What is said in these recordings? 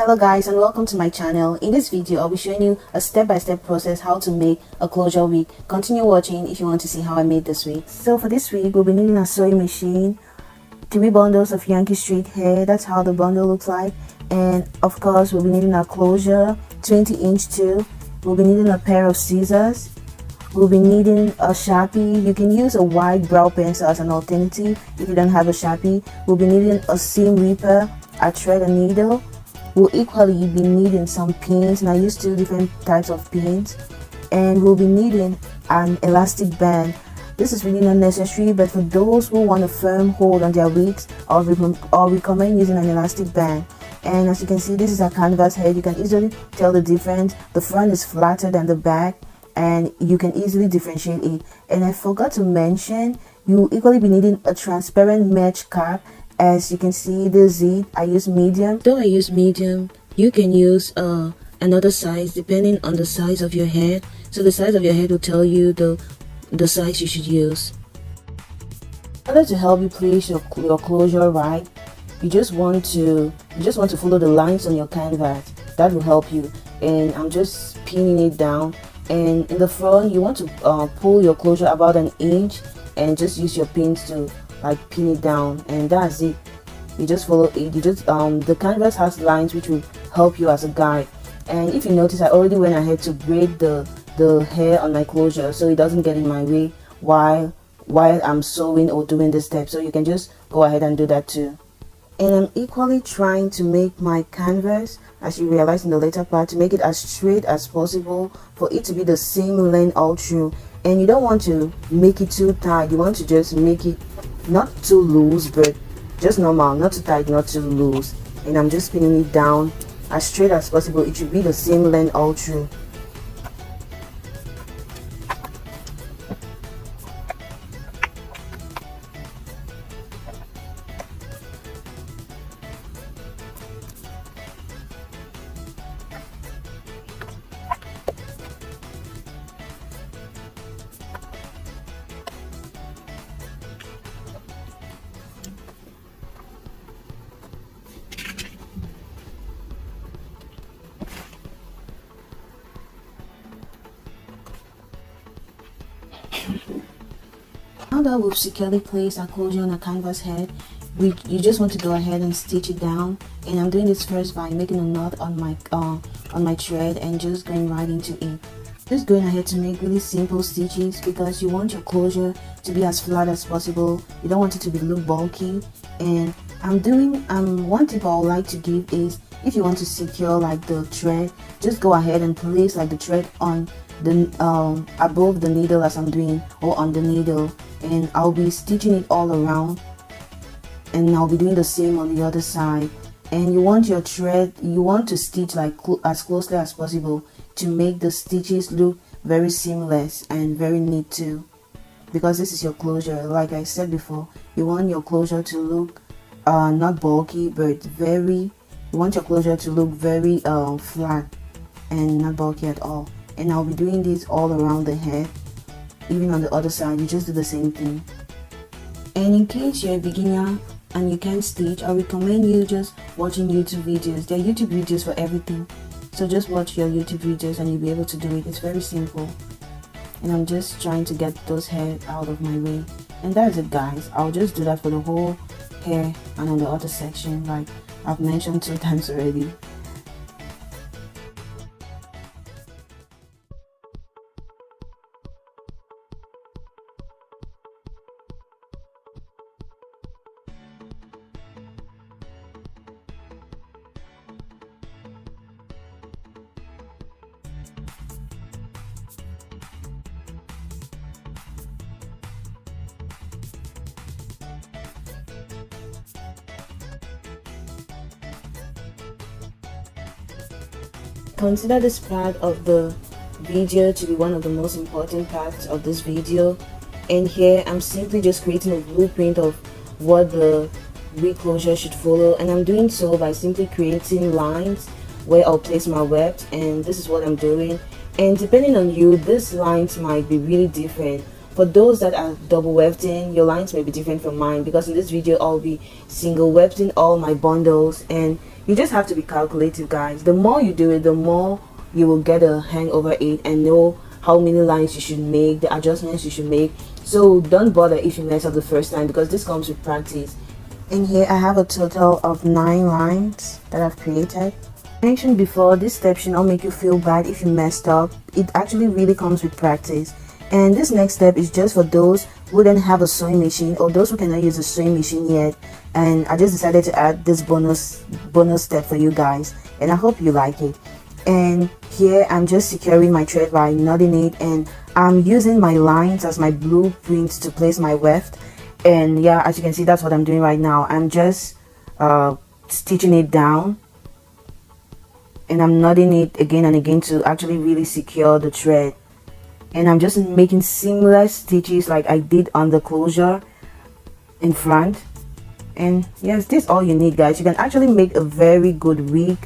Hello guys, and welcome to my channel. In this video I'll be showing you a step-by-step process how to make a closure wig. Continue watching if you want to see how I made this wig. So for this wig we'll be needing a sewing machine, 3 bundles of Yankee straight hair, that's how the bundle looks like, and of course we'll be needing a closure, 20-inch too. We'll be needing a pair of scissors. We'll be needing a Sharpie. You can use a white brow pencil as an alternative if you don't have a Sharpie. We'll be needing a seam ripper, a thread and needle. We'll equally be needing some pins, and I use 2 different types of pins. And we'll be needing an elastic band. This is really not necessary, but for those who want a firm hold on their wigs, I'll recommend using an elastic band. And as you can see, this is a canvas head. You can easily tell the difference. The front is flatter than the back, and you can easily differentiate it. And I forgot to mention, you'll equally be needing a transparent mesh cap. As you can see, this is it. I use medium. Though I use medium, you can use another size depending on the size of your head. So the size of your head will tell you the size you should use. In order to help you place your closure right, you just want to follow the lines on your canvas. That will help you. And I'm just pinning it down. And in the front, you want to pull your closure about 1 inch and just use your pins to pin it down, and that's it. You just follow it. You just the canvas has lines which will help you as a guide. And if you notice, I already went ahead to braid the hair on my closure so it doesn't get in my way while I'm sewing or doing this step. So you can just go ahead and do that too. And I'm equally trying to make my canvas, as you realize in the later part, to make it as straight as possible for it to be the same length all through. And you don't want to make it too tight. You want to just make it not too loose, but just normal, not too tight, not too loose. And I'm just pinning it down as straight as possible. It should be the same length all through. Now that we've securely placed our closure on our canvas head, you just want to go ahead and stitch it down. And I'm doing this first by making a knot on my thread and just going right into it. Just going ahead to make really simple stitches because you want your closure to be as flat as possible. You don't want it to look bulky. And one tip I would like to give is, if you want to secure the thread, just go ahead and place the thread on the above the needle as I'm doing, or on the needle, and I'll be stitching it all around, and I'll be doing the same on the other side. And you want your thread, you want to stitch as closely as possible to make the stitches look very seamless and very neat too, because this is your closure. Like I said before, you want your closure to look not bulky, but you want your closure to look very flat and not bulky at all. And I'll be doing this all around the head. Even on the other side, you just do the same thing. And in case you're a beginner and you can't stitch, I recommend you just watching YouTube videos. There are YouTube videos for everything, so just watch your YouTube videos and you'll be able to do it. It's very simple. And I'm just trying to get those hair out of my way, and that's it guys. I'll just do that for the whole hair and on the other section, like I've mentioned 2 times already. Consider this part of the video to be one of the most important parts of this video. And here I'm simply just creating a blueprint of what the wig closure should follow, and I'm doing so by simply creating lines where I'll place my webs, and this is what I'm doing. And depending on you, these lines might be really different. For those that are double wefting, your lines may be different from mine, because in this video I'll be single wefting all my bundles, and you just have to be calculative, guys. The more you do it, the more you will get a hang over it and know how many lines you should make, the adjustments you should make. So don't bother if you mess up the first time, because this comes with practice. And here I have a total of 9 lines that I've created. I mentioned before, this step should not make you feel bad if you messed up. It actually really comes with practice. And this next step is just for those who don't have a sewing machine, or those who cannot use a sewing machine yet. And I just decided to add this bonus step for you guys, and I hope you like it. And here I'm just securing my thread by knotting it, and I'm using my lines as my blueprint to place my weft. And yeah, as you can see, that's what I'm doing right now. I'm just stitching it down, and I'm knotting it again and again to actually really secure the thread. And I'm just making seamless stitches like I did on the closure in front. And yes, this is all you need, guys. You can actually make a very good wig.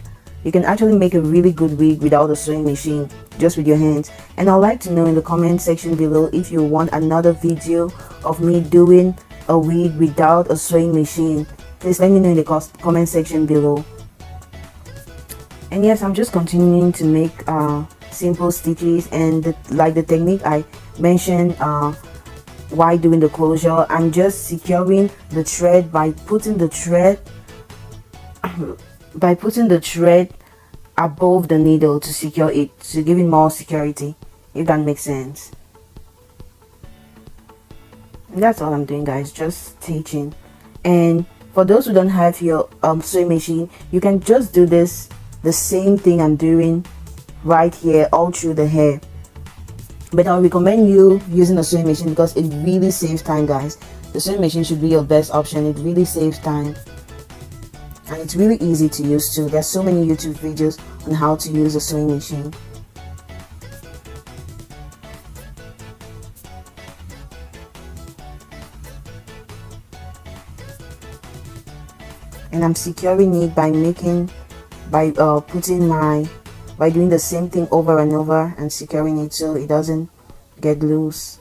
You can actually make a really good wig without a sewing machine, just with your hands. And I'd like to know in the comment section below if you want another video of me doing a wig without a sewing machine. Please let me know in the comment section below. And yes, I'm just continuing to make simple stitches, and like the technique I mentioned while doing the closure, I'm just securing the thread by putting the thread above the needle to secure it, to give it more security, if that makes sense. And that's all I'm doing, guys, just stitching. And for those who don't have your sewing machine, you can just do this, the same thing I'm doing right here all through the hair. But I recommend you using a sewing machine because it really saves time, guys. The sewing machine should be your best option. It really saves time, and it's really easy to use too. There's so many YouTube videos on how to use a sewing machine. And I'm securing it by by doing the same thing over and over and securing it so it doesn't get loose.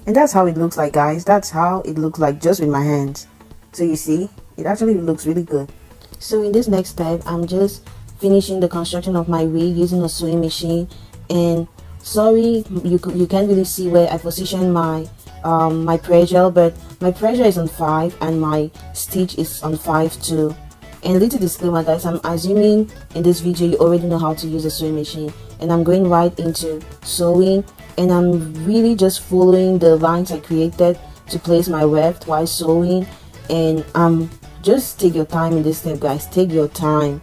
And that's how it looks like, guys. That's how it looks like just with my hands. So you see, it actually looks really good. So in this next step, I'm just finishing the construction of my wig using a sewing machine. And sorry, you can't really see where I position my my pressure, but my pressure is on 5 and my stitch is on 5 too. And a little disclaimer, guys, I'm assuming in this video you already know how to use a sewing machine, and I'm going right into sewing, and I'm really just following the lines I created to place my weft while sewing. And just take your time in this step, guys. Take your time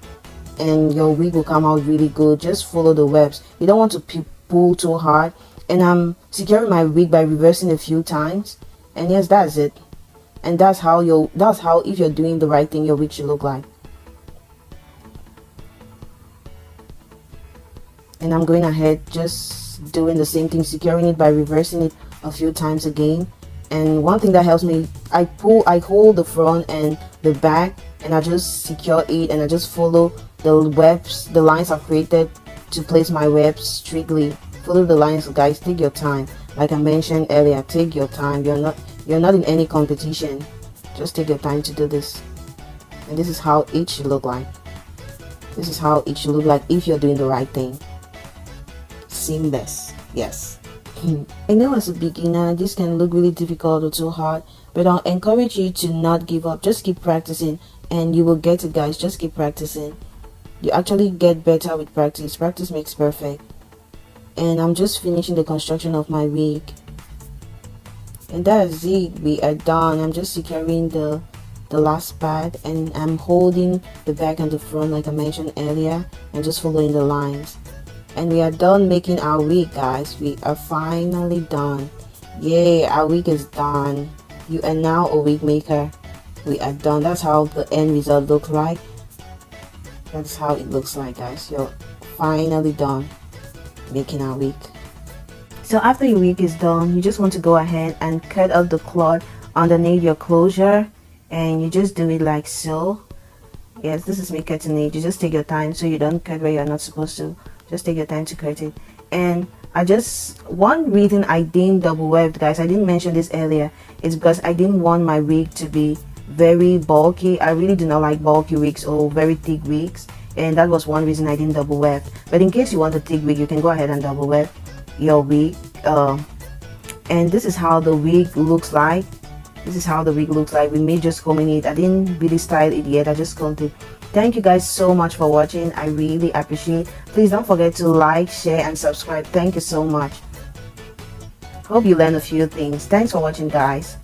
and your wig will come out really good. Just follow the webs. You don't want to pull too hard. And I'm securing my wig by reversing a few times. And yes, that's it. And that's how if you're doing the right thing, your wig should look like. And I'm going ahead just doing the same thing, securing it by reversing it a few times again. And one thing that helps me, I hold the front and the back, and I just secure it, and I just follow the webs, the lines I've created to place my webs strictly. Follow the lines, guys. Take your time. Like I mentioned earlier, take your time. You're not in any competition. Just take your time to do this. And this is how it should look like. This is how it should look like if you're doing the right thing. Seamless. Yes. I know as a beginner this can look really difficult or too hard, but I'll encourage you to not give up. Just keep practicing and you will get it, guys. Just keep practicing. You actually get better with practice. Practice makes perfect. And I'm just finishing the construction of my wig, and that's it. We are done. I'm just securing the last part, and I'm holding the back and the front like I mentioned earlier, and just following the lines. And we are done making our wig, guys. We are finally done. Yay, our wig is done. You are now a wig maker. We are done. That's how the end result looks like. That's how it looks like, guys. You're finally done making our wig. So after your wig is done, you just want to go ahead and cut off the cloth underneath your closure, and you just do it like so. Yes, this is me cutting it. You just take your time so you don't cut where you're not supposed to. Just take your time to cut it. And one reason I didn't double webbed, guys, I didn't mention this earlier, is because I didn't want my wig to be very bulky. I really do not like bulky wigs or very thick wigs, and that was one reason I didn't double web. But in case you want a thick wig, you can go ahead and double web your wig. And this is how the wig looks like. This is how the wig looks like with me just combing it. I didn't really style it yet, I just combed it. Thank you guys so much for watching. I really appreciate it. Please don't forget to like, share and subscribe. Thank you so much. Hope you learned a few things. Thanks for watching, guys.